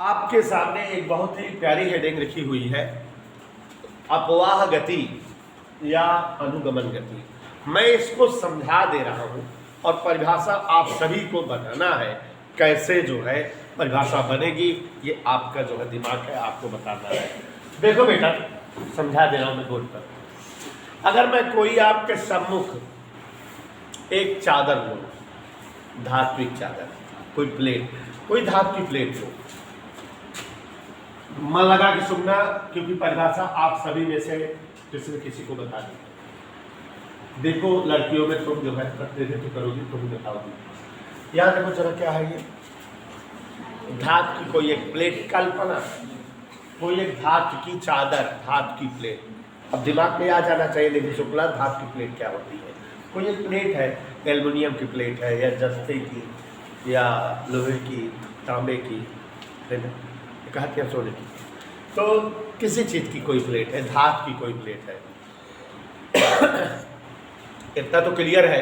आपके सामने एक बहुत ही प्यारी हेडिंग लिखी हुई है, अपवाह गति या अनुगमन गति। मैं इसको समझा दे रहा हूँ और परिभाषा आप सभी को बनाना है। कैसे जो है परिभाषा बनेगी ये आपका जो है दिमाग है, आपको बताना है। देखो बेटा, समझा दे रहा हूँ मैं बोर्ड पर। अगर मैं कोई आपके सम्मुख एक चादर लूँ, धात्विक चादर, कोई प्लेट, कोई धातु की प्लेट लो, मन लगा कि सुनना, क्योंकि परिभाषा आप सभी में से किसी न किसी को बता दी। देखो लड़कियों में तुम जो है प्रतिनिधित्व करोगी, तुम बताओगी। यहाँ देखो जरा क्या है ये, धातु की कोई एक प्लेट, कल्पना कोई एक धातु की चादर, धातु की प्लेट। अब दिमाग में आ जाना चाहिए लेकिन शुक्ला धातु की प्लेट क्या होती है। कोई एक प्लेट है, एल्युमिनियम की प्लेट है या जस्ते की या लोहे की, तांबे की, है ना, कहते हैं सोने की, तो किसी चीज़ की कोई प्लेट है, धातु की कोई प्लेट है। इतना तो क्लियर है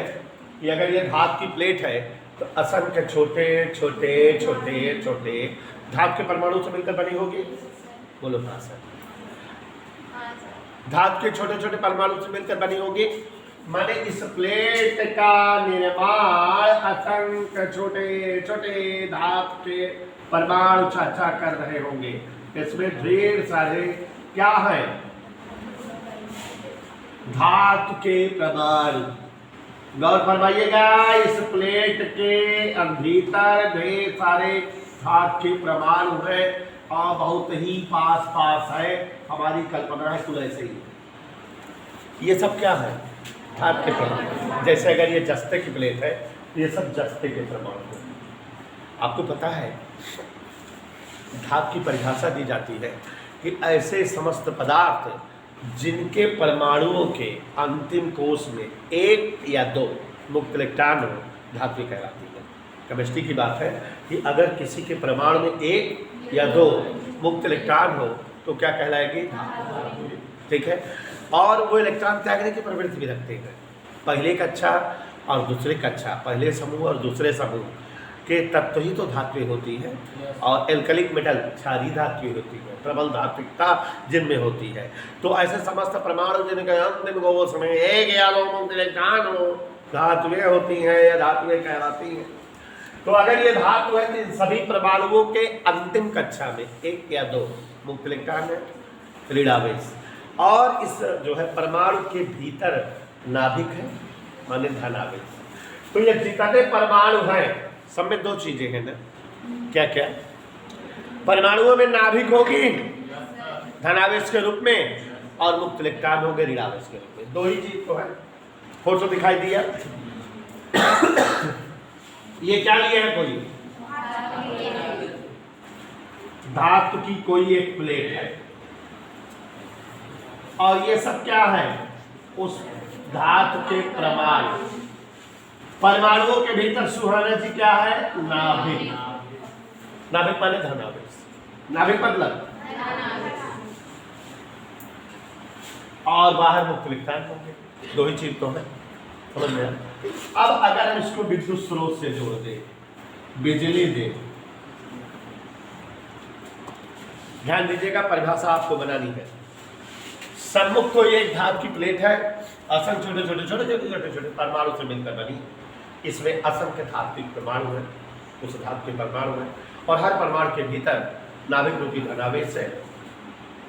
कि अगर ये धातु की प्लेट है तो असंख्य छोटे छोटे छोटे छोटे धातु के परमाणु से मिलकर बनी होगी। बोलो हाँ सर, धातु के छोटे छोटे परमाणु से मिलकर बनी होगी। माने इस प्लेट का निर्माण असंख्य छोटे छोटे धातु के परमाणु चाचा कर रहे होंगे। इसमें ढेर सारे क्या है, धातु के परमाणु। गौर फरमाइएगा, इस प्लेट के भीतर ढेर सारे धातु के परमाणु है और बहुत ही पास पास है। हमारी कल्पना है कुल ऐसे ही। ये सब क्या है, धातु के परमाणु। जैसे अगर ये जस्ते की प्लेट है, ये सब जस्ते के परमाणु है। आपको पता है धातु की परिभाषा दी जाती है कि ऐसे समस्त पदार्थ जिनके परमाणुओं के अंतिम कोश में एक या दो मुक्त इलेक्ट्रॉन हो, धातु कहलाती है। केमिस्ट्री की बात है कि अगर किसी के परमाणु में एक या दो मुक्त इलेक्ट्रॉन हो तो क्या कहलाएगी, ठीक है। और वो इलेक्ट्रॉन त्यागने की प्रवृत्ति भी रखते हैं। पहले कक्षा और दूसरे कक्षा, पहले समूह और दूसरे समूह के तत्व ही तो धातुएं होती है। और एल्कलिक मेटल क्षारीय धातुएं होती है, प्रबल धात्विकता जिनमें होती है। तो ऐसे समस्त परमाणु जिनके अंतिम कोश में एक या दो मुक्त इलेक्ट्रॉन हो, धातुएं होती हैं या धातुएं कहलाती हैं। तो अगर ये धातु है तो इन सभी परमाणुओं के अंतिम कक्षा में एक या दो मुक्त इलेक्ट्रॉन है, ऋणावेश। और इस जो है परमाणु के भीतर नाभिक है, माने धनावेश। तो ये जितने परमाणु हैं सब में दो चीजें हैं ना, क्या क्या, परमाणुओं में नाभिक होगी धनावेश के रूप में और मुक्त इलेक्ट्रॉन होंगे ऋणावेश के रूप में। दो ही चीज तो है। फोटो दिखाई दिया, ये क्या लिए है, कोई धातु की कोई एक प्लेट है और ये सब क्या है, उस धातु के परमाणु। परमाणुओं के भीतर सुहाना जी क्या है, नाभिक। नाभिक माने धनावेश, नाभिक मतलब, और बाहर मुक्त इलेक्ट्रॉन होंगे। दो ही चीज तो है, समझ में। अब अगर हम इसको विद्युत स्रोत से जोड़ दे, बिजली दे, ध्यान दीजिएगा परिभाषा आपको बनानी है। सम्मुख को एक धातु की प्लेट है, असंख्य छोटे छोटे छोटे छोटे छोटे छोटे परमाणु से मिलकर बनी। इसमें असंख्य धात्विक परमाणु है, उस धातु के परमाणु है और हर परमाणु के भीतर नाभिक रूपी धनावेश है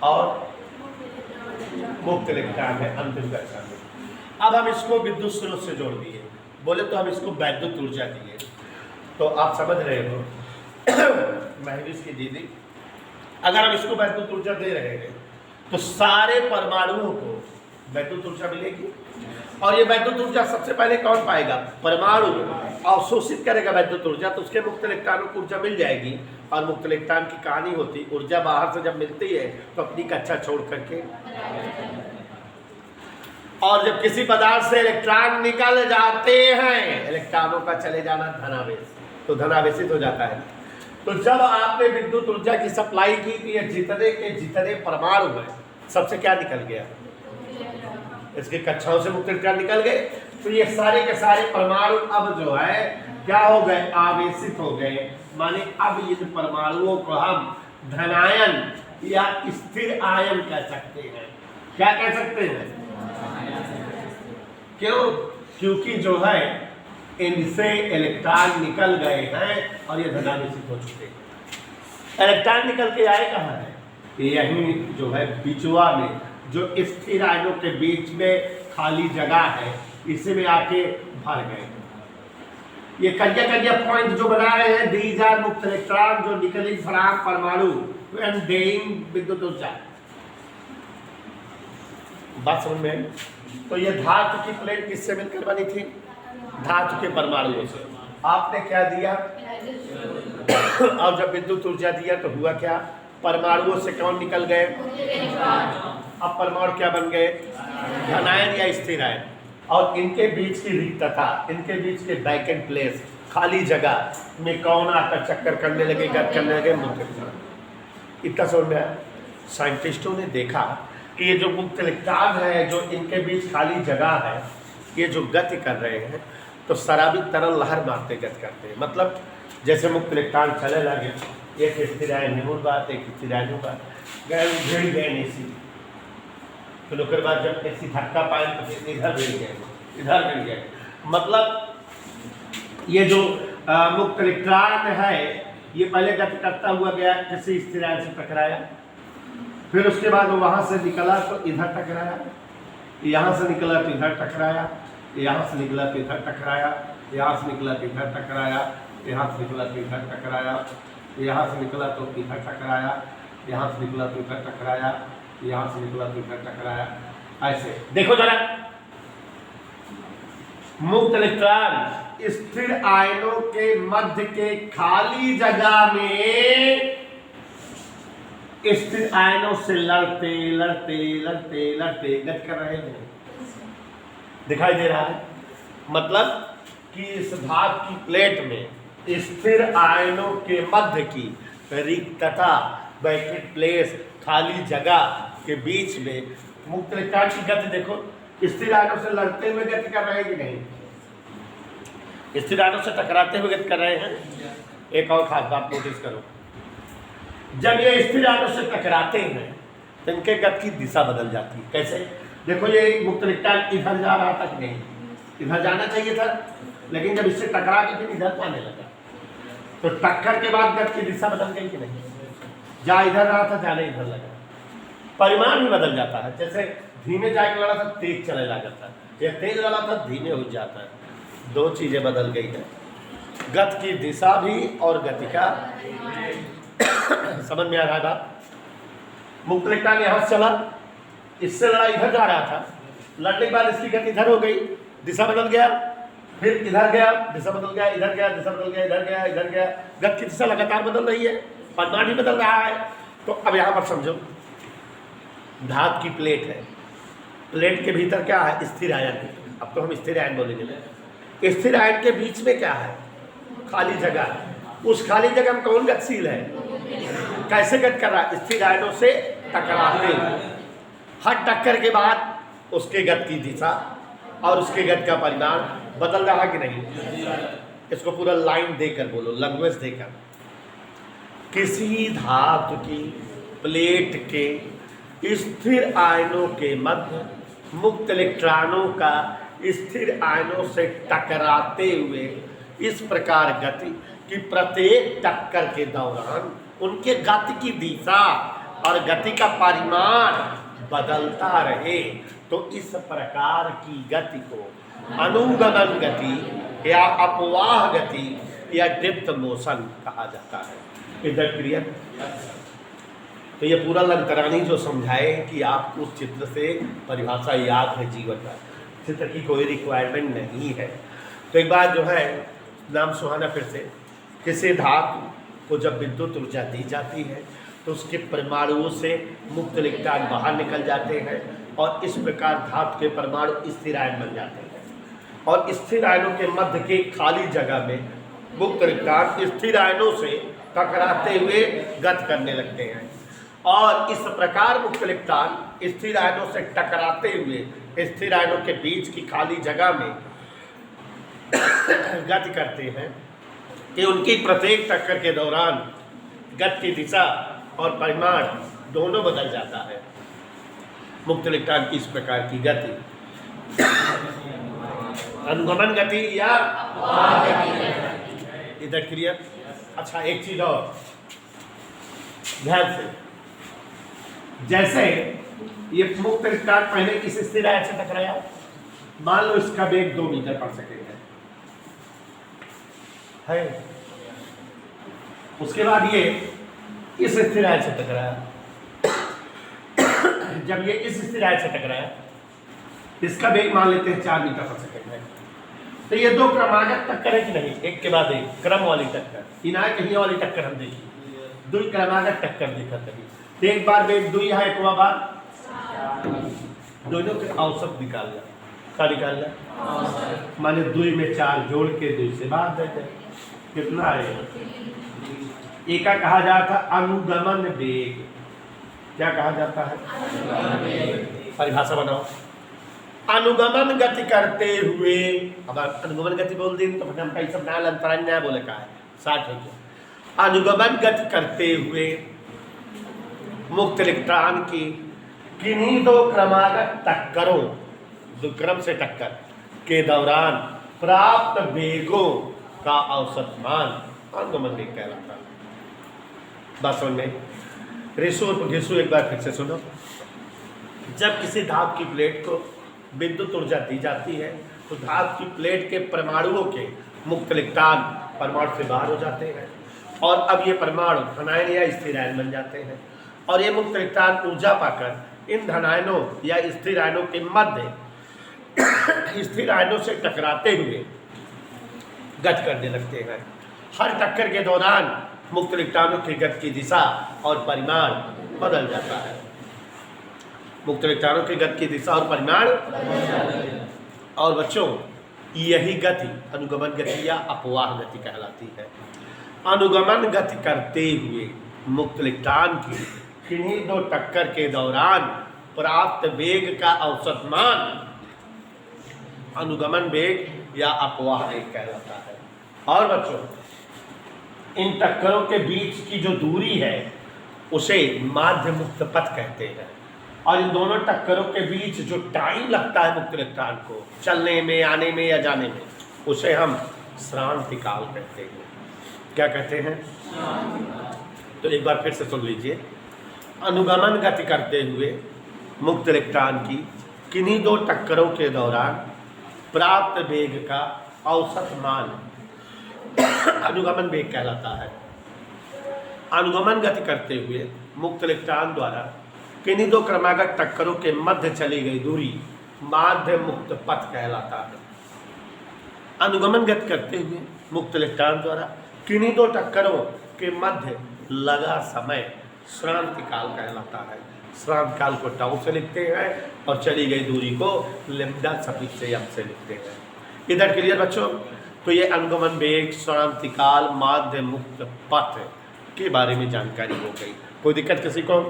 और मुक्त इलेक्ट्रॉन है अंतिम कक्षा में। अब हम इसको विद्युत स्रोत से जोड़ दिए, बोले तो हम इसको वैद्युत ऊर्जा दिए। तो आप समझ रहे हो महविश की दीदी, अगर हम इसको वैद्युत ऊर्जा दे रहे हैं तो सारे परमाणुओं को वैद्युत ऊर्जा मिलेगी। और ये वैद्युत ऊर्जा सबसे पहले कौन पाएगा, परमाणु अवशोषित करेगा वैद्युत ऊर्जा, तो उसके मुक्त इलेक्ट्रॉनों को ऊर्जा मिल जाएगी। और मुक्त इलेक्ट्रॉन की कहानी होती, ऊर्जा बाहर से जब मिलती है तो अपनी कक्षा छोड़ करके, और जब किसी पदार्थ से इलेक्ट्रॉन निकल जाते हैं, इलेक्ट्रॉनों का चले जाना धनावेश, तो धनावेशित हो जाता है। तो जब आपने विद्युत ऊर्जा की सप्लाई की थी, जितने के जितने परमाणु हैं सबसे क्या निकल गया, इसके कक्षाओं से मुक्त इलेक्ट्रॉन निकल गए। तो ये सारे के सारे परमाणु अब जो है क्या हो गए, आवेशित हो गए। माने अब इन परमाणुओं को हम धनायन या स्थिर आयन कह सकते हैं। क्या कह सकते हैं? क्यों? क्योंकि जो है इनसे इलेक्ट्रॉन निकल गए हैं और ये धनावेशित हो चुके हैं। इलेक्ट्रॉन निकल के आए कहाँ है? यही जो है बिचवा में, जो स्थिर आयनों के बीच में खाली जगह है, इसी में आके भर गए। ये करिया करिया पॉइंट जो बना रहे हैं, दीज आर मुक्त इलेक्ट्रॉन जो निकलिंग फ्रॉम परमाणु व्हेन देइंग विद्युत ऊर्जा। बात समझ में आई? तो ये धातु की प्लेट किससे मिलकर बनी थी? धातु के परमाणुओं से। आपने क्या दिया? और जब विद्युत ऊर्जा दिया तो हुआ क्या? परमाणुओं से कौन निकल गए? अब परमाणु क्या बन गए? धनायन या स्थिर आयन। और इनके बीच की रिक्तता, इनके बीच के वैकेंट प्लेस, खाली जगह में कौन आकर चक्कर करने लगे, गत करने लगे? मुक्त इलेक्ट्रॉन। इतना समझ में आया? साइंटिस्टों ने देखा कि ये जो मुक्त इलेक्ट्रॉन है, जो इनके बीच खाली जगह है, ये जो गति कर रहे हैं तो शराबी तरल लहर मारते गति करते हैं। मतलब जैसे मुक्त इलेक्ट्रॉन चले लगे, एक स्थिर आयन निमुल बात, एक स्थिर आयन बात गए, भिड़ गए नहीं। फिर उसके बाद जब ऐसी धक्का पाए तो फिर इधर भिड़ गए, इधर भिड़ गए। मतलब ये जो मुक्त इलेक्ट्रॉन है, ये पहले गति करता हुआ गया, किसी स्थिर आयन से टकराया, फिर उसके बाद वो वहाँ से निकला तो इधर टकराया, यहाँ से निकला तो इधर टकराया, यहाँ से निकला तो इधर टकराया, यहाँ से निकला तो इधर टकराया, यहाँ से निकला तो इधर टकराया, यहाँ से निकला तो इधर टकराया, यहाँ से निकला तो इधर टकराया, यहाँ से निकला तो इधर टकराया। ऐसे देखो जरा, मुक्त इलेक्ट्रॉन स्थिर आयनों के मध्य के खाली जगह में स्थिर आयनों से लड़ते लड़ते लड़ते लड़ते गति कर रहे हैं। दिखाई दे रहा है? मतलब कि इस धातु की प्लेट में स्थिर आयनों के मध्य की रिक्तता, वैकेंट प्लेस, खाली जगह के बीच में मुक्त इलेक्ट्रॉन की गति देखो। स्थिर आयनों से लड़ते हुए गति कर रहे हैं कि नहीं? स्थिर आयनों से टकराते हुए गति कर रहे हैं। एक और खास बात नोटिस करो, जब ये स्थिर आयनों से टकराते हैं तो इनके गति की दिशा बदल जाती है। कैसे? देखो, ये मुक्त इलेक्ट्रॉन इधर जा रहा था कि नहीं? इधर जाना चाहिए था, लेकिन जब इससे टकरा के फिर इधर जाने लगा तो टक्कर के बाद गति की दिशा बदल गई कि नहीं? जा इधर रहा था, जाने इधर लगा। परिमाण भी बदल जाता है। जैसे धीमे जाके वाला था तेज चले लगा था, या तेज वाला था धीमे हो जाता है। दो चीजें बदल गई है, गति की दिशा भी और गति का। समझ में आ रहा था? मुक्त इलेक्ट्रॉन यहाँ से चला, इससे लड़ा, इधर जा रहा था, लड़ने के बाद इसकी गति इधर हो गई, दिशा बदल गया, फिर इधर गया, दिशा बदल गया, इधर गया, दिशा बदल गया, इधर गया, इधर गया। गति की दिशा लगातार बदल रही है, परिमाण भी बदल रहा है। तो अब यहाँ पर समझो, धातु की प्लेट है, प्लेट के भीतर क्या है? स्थिर आयन। अब तो हम स्थिर आयन बोलेंगे। स्थिर आयन के बीच में क्या है? खाली जगह। उस खाली जगह में कौन गतिशील है? कैसे गति कर रहा है? स्थिर आयनों से टकराते हुए। हर टक्कर के बाद उसके गति की दिशा और उसके गति का परिमाण बदल रहा कि नहीं? इसको पूरा लाइन देकर बोलो, लैंग्वेज देकर। किसी धातु की प्लेट के स्थिर आयनों के मध्य मुक्त इलेक्ट्रॉनों का स्थिर आयनों से टकराते हुए इस प्रकार गति कि प्रत्येक टक्कर के दौरान उनके गति की दिशा और गति का परिमाण बदलता रहे, तो इस प्रकार की गति को अनुगमन गति या अपवाह गति या ड्रिफ्ट मोशन कहा जाता है। इधर क्लियर? तो ये पूरा लंतरानी जो समझाए कि आपको उस चित्र से परिभाषा याद है जीवन का, चित्र की कोई रिक्वायरमेंट नहीं है। तो एक बार जो है नाम सुहाना फिर से, किसी धातु को जब विद्युत ऊर्जा दी जाती है तो उसके परमाणुओं से मुक्त इलेक्ट्रॉन बाहर निकल जाते हैं और इस प्रकार धातु के परमाणु स्थिर आयन बन जाते हैं और स्थिर आयनों के मध्य के खाली जगह में मुक्त इलेक्ट्रॉन स्थिर आयनों से टकराते हुए गति करने लगते हैं और इस प्रकार मुक्त इलेक्ट्रॉन स्थिर आयनों से टकराते हुए स्थिर आयनों के बीच की खाली जगह में गति करते हैं कि उनकी प्रत्येक टक्कर के दौरान गति की दिशा और परिमाण दोनों बदल जाता है। मुक्त इलेक्ट्रॉन की इस प्रकार की गति अनुगमन गति या इधर क्लियर। अच्छा, एक चीज और ध्यान से, जैसे ये मुक्त इलेक्ट्रॉन पहले इस स्थिर आयत से टकराया, मान लो इसका वेग 2 मीटर पर सेकेंड है, उसके बाद ये इस स्थिर आयत से टकराया। जब ये इस स्थिर आयत से टकराया, इसका वेग मान लेते हैं 4 मीटर पर सेकेंड है, तो ये दो क्रमागत टक्कर है कि नहीं, एक के बाद एक क्रम वाली टक्कर। इनाय कहीं वाली टक्कर हम देखिए, दुई क्रमागत टक्कर देखा कभी, तो एक बार वेग दुई है, एक बार दोनों के औसत निकाल लिया। क्या निकाल लिया? माने दुई में 4 जोड़ के दुई से बात देते, कितना है? एक का कहा जाता अनुगमन वेग। क्या कहा जाता है? परिभाषा बनाओ। अनुगमन गति करते हुए, अब अनुगमन गति बोल दी तो हम कई सब नाल अंतराल न्याय बोले का है 60 हो गया। अनुगमन गति करते हुए मुक्त इलेक्ट्रॉन की किन्हीं दो क्रमागत टक्करों, दो क्रम से टक्कर के दौरान प्राप्त वेगों का औसत मान अनुगमन वेग कहलाता है। बात समझ में? रेशो एक बार फिर से सुनो। जब किसी धातु की प्लेट को विद्युत ऊर्जा दी जाती है तो धातु की प्लेट के परमाणुओं के मुक्त इलेक्ट्रॉन परमाणु से बाहर हो जाते हैं और अब ये परमाणु धनायन या स्थिर आयन बन जाते हैं और ये मुक्त इलेक्ट्रॉन ऊर्जा पाकर इन धनायनों या स्थिर आयनों के मध्य स्थिर आयनों से टकराते हुए गति करने लगते हैं। हर टक्कर के दौरान मुक्त इलेक्ट्रॉनों की गति की दिशा और परिमाण बदल जाता है। मुक्त इलेक्ट्रॉनों की गति की दिशा और परिमाण, और बच्चों यही गति अनुगमन गति या अपवाह गति कहलाती है। अनुगमन गति करते हुए मुक्त इलेक्ट्रॉन की किन्हीं दो टक्कर के दौरान प्राप्त वेग का औसत मान अनुगमन वेग या अपवाह वेग कहलाता है। और बच्चों इन टक्करों के बीच की जो दूरी है उसे माध्य मुक्त पथ कहते हैं और इन दोनों टक्करों के बीच जो टाइम लगता है मुक्त इलेक्ट्रॉन को चलने में, आने में या जाने में, उसे हम श्रांति काल कहते हैं। क्या कहते हैं? तो एक बार फिर से सुन लीजिए। अनुगमन गति करते हुए मुक्त इलेक्ट्रॉन की किन्हीं दो टक्करों के दौरान प्राप्त वेग का औसत मान अनुगमन वेग कहलाता है। अनुगमन गति करते हुए मुक्त इलेक्ट्रॉन द्वारा किन्हीं दो क्रमागत टक्करों के मध्य चली गई दूरी माध्य मुक्त पथ कहलाता है। अनुगमन गति करते हुए मुक्त इलेक्ट्रॉन द्वारा किन्हीं दो टक्करों के मध्य लगा समय श्रांति काल कहलाता है। श्रांति काल को टाउ से लिखते हैं और चली गई दूरी को लैम्डा सफिक्स से एम से लिखते हैं। इधर क्लियर बच्चों? तो ये अनुगमन वेग, श्रांति काल, माध्य मुक्त पथ के बारे में जानकारी हो गई। कोई दिक्कत किसी को?